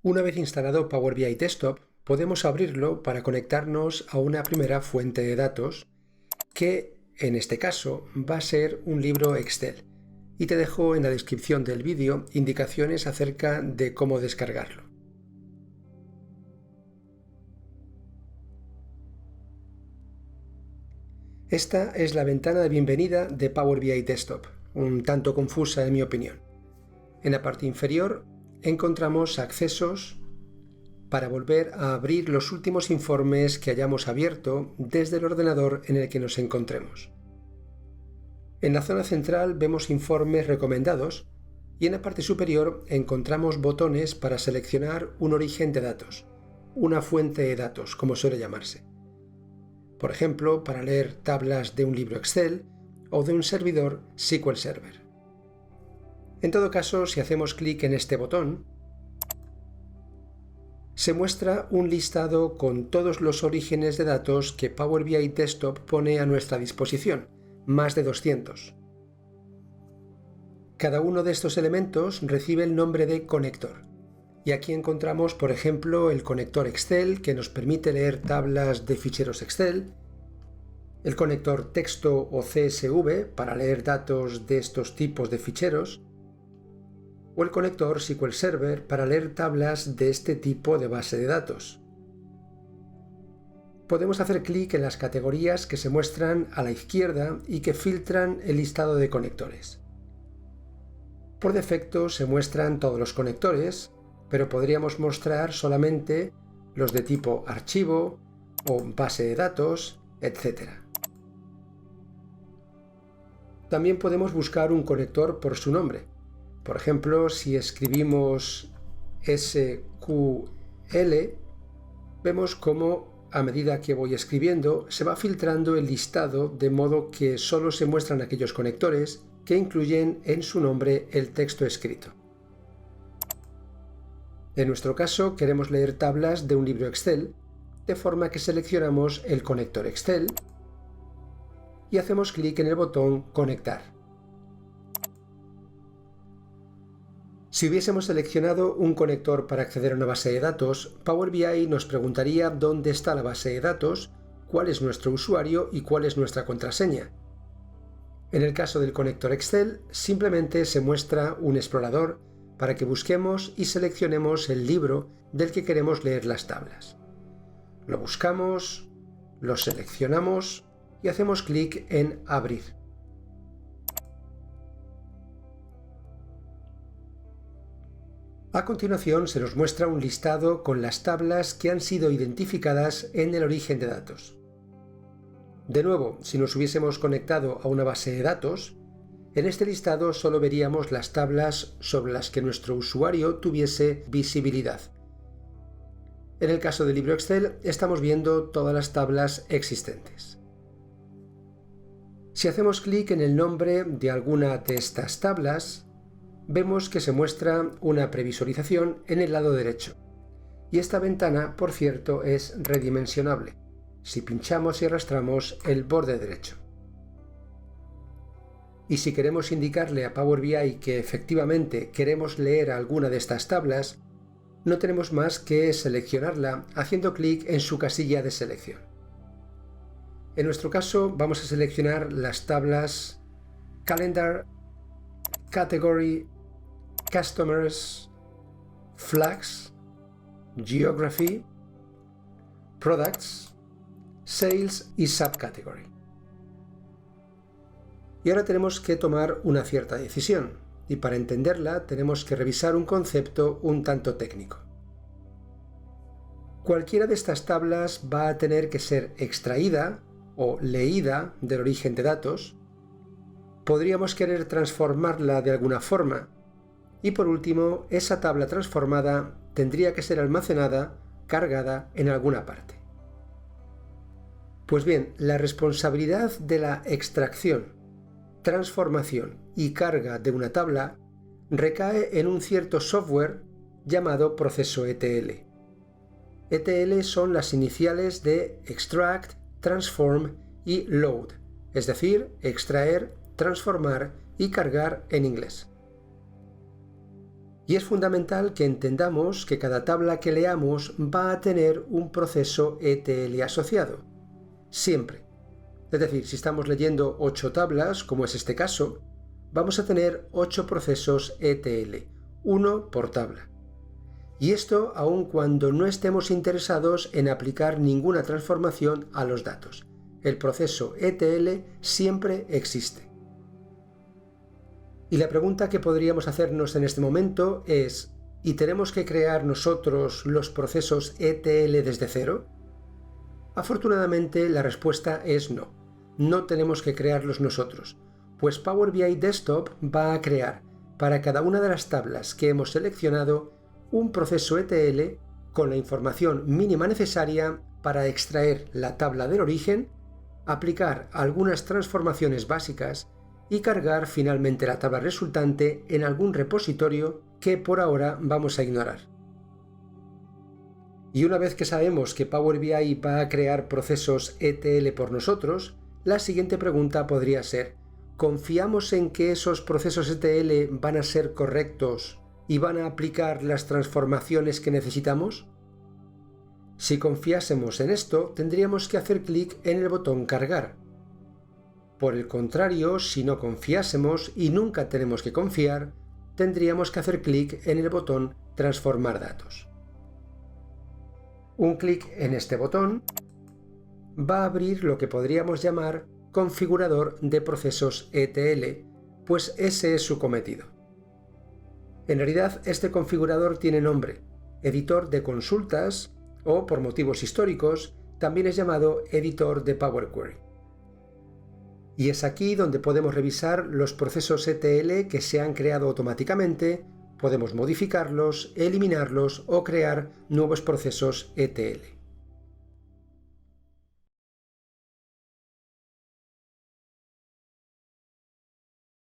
Una vez instalado Power BI Desktop, podemos abrirlo para conectarnos a una primera fuente de datos que, en este caso, va a ser un libro Excel. Y te dejo en la descripción del vídeo indicaciones acerca de cómo descargarlo. Esta es la ventana de bienvenida de Power BI Desktop, un tanto confusa en mi opinión. En la parte inferior encontramos accesos para volver a abrir los últimos informes que hayamos abierto desde el ordenador en el que nos encontremos. En la zona central vemos informes recomendados y en la parte superior encontramos botones para seleccionar un origen de datos, una fuente de datos, como suele llamarse. Por ejemplo, para leer tablas de un libro Excel o de un servidor SQL Server. En todo caso, si hacemos clic en este botón, se muestra un listado con todos los orígenes de datos que Power BI Desktop pone a nuestra disposición, más de 200. Cada uno de estos elementos recibe el nombre de conector. Y aquí encontramos, por ejemplo, el conector Excel, que nos permite leer tablas de ficheros Excel, el conector texto o CSV para leer datos de estos tipos de ficheros, o el conector SQL Server para leer tablas de este tipo de base de datos. Podemos hacer clic en las categorías que se muestran a la izquierda y que filtran el listado de conectores. Por defecto se muestran todos los conectores, pero podríamos mostrar solamente los de tipo archivo o base de datos, etc. También podemos buscar un conector por su nombre. Por ejemplo, si escribimos SQL, vemos cómo a medida que voy escribiendo se va filtrando el listado de modo que solo se muestran aquellos conectores que incluyen en su nombre el texto escrito. En nuestro caso queremos leer tablas de un libro Excel, de forma que seleccionamos el conector Excel y hacemos clic en el botón Conectar. Si hubiésemos seleccionado un conector para acceder a una base de datos, Power BI nos preguntaría dónde está la base de datos, cuál es nuestro usuario y cuál es nuestra contraseña. En el caso del conector Excel, simplemente se muestra un explorador para que busquemos y seleccionemos el libro del que queremos leer las tablas. Lo buscamos, lo seleccionamos y hacemos clic en Abrir. A continuación se nos muestra un listado con las tablas que han sido identificadas en el origen de datos. De nuevo, si nos hubiésemos conectado a una base de datos, en este listado solo veríamos las tablas sobre las que nuestro usuario tuviese visibilidad. En el caso del libro Excel, estamos viendo todas las tablas existentes. Si hacemos clic en el nombre de alguna de estas tablas, vemos que se muestra una previsualización en el lado derecho. Y esta ventana, por cierto, es redimensionable, si pinchamos y arrastramos el borde derecho. Y si queremos indicarle a Power BI que efectivamente queremos leer alguna de estas tablas, no tenemos más que seleccionarla haciendo clic en su casilla de selección. En nuestro caso vamos a seleccionar las tablas Calendar, Category, Customers, Flags, Geography, Products, Sales y Subcategory. Y ahora tenemos que tomar una cierta decisión, y para entenderla tenemos que revisar un concepto un tanto técnico. Cualquiera de estas tablas va a tener que ser extraída o leída del origen de datos. Podríamos querer transformarla de alguna forma, y por último, esa tabla transformada tendría que ser almacenada, cargada en alguna parte. Pues bien, la responsabilidad de la extracción, transformación y carga de una tabla recae en un cierto software llamado proceso ETL. ETL son las iniciales de Extract, Transform y Load, es decir, extraer, transformar y cargar en inglés. Y es fundamental que entendamos que cada tabla que leamos va a tener un proceso ETL asociado. Siempre. Es decir, si estamos leyendo 8 tablas, como es este caso, vamos a tener 8 procesos ETL, uno por tabla. Y esto aun cuando no estemos interesados en aplicar ninguna transformación a los datos. El proceso ETL siempre existe. Y la pregunta que podríamos hacernos en este momento es, ¿y tenemos que crear nosotros los procesos ETL desde cero? Afortunadamente la respuesta es no. No tenemos que crearlos nosotros, pues Power BI Desktop va a crear para cada una de las tablas que hemos seleccionado un proceso ETL con la información mínima necesaria para extraer la tabla del origen, aplicar algunas transformaciones básicas y cargar finalmente la tabla resultante en algún repositorio que por ahora vamos a ignorar. Y una vez que sabemos que Power BI va a crear procesos ETL por nosotros, la siguiente pregunta podría ser, ¿confiamos en que esos procesos ETL van a ser correctos y van a aplicar las transformaciones que necesitamos? Si confiásemos en esto, tendríamos que hacer clic en el botón Cargar. Por el contrario, si no confiásemos, y nunca tenemos que confiar, tendríamos que hacer clic en el botón Transformar datos. Un clic en este botón va a abrir lo que podríamos llamar configurador de procesos ETL, pues ese es su cometido. En realidad, este configurador tiene nombre, editor de consultas, o por motivos históricos, también es llamado editor de Power Query. Y es aquí donde podemos revisar los procesos ETL que se han creado automáticamente, podemos modificarlos, eliminarlos o crear nuevos procesos ETL.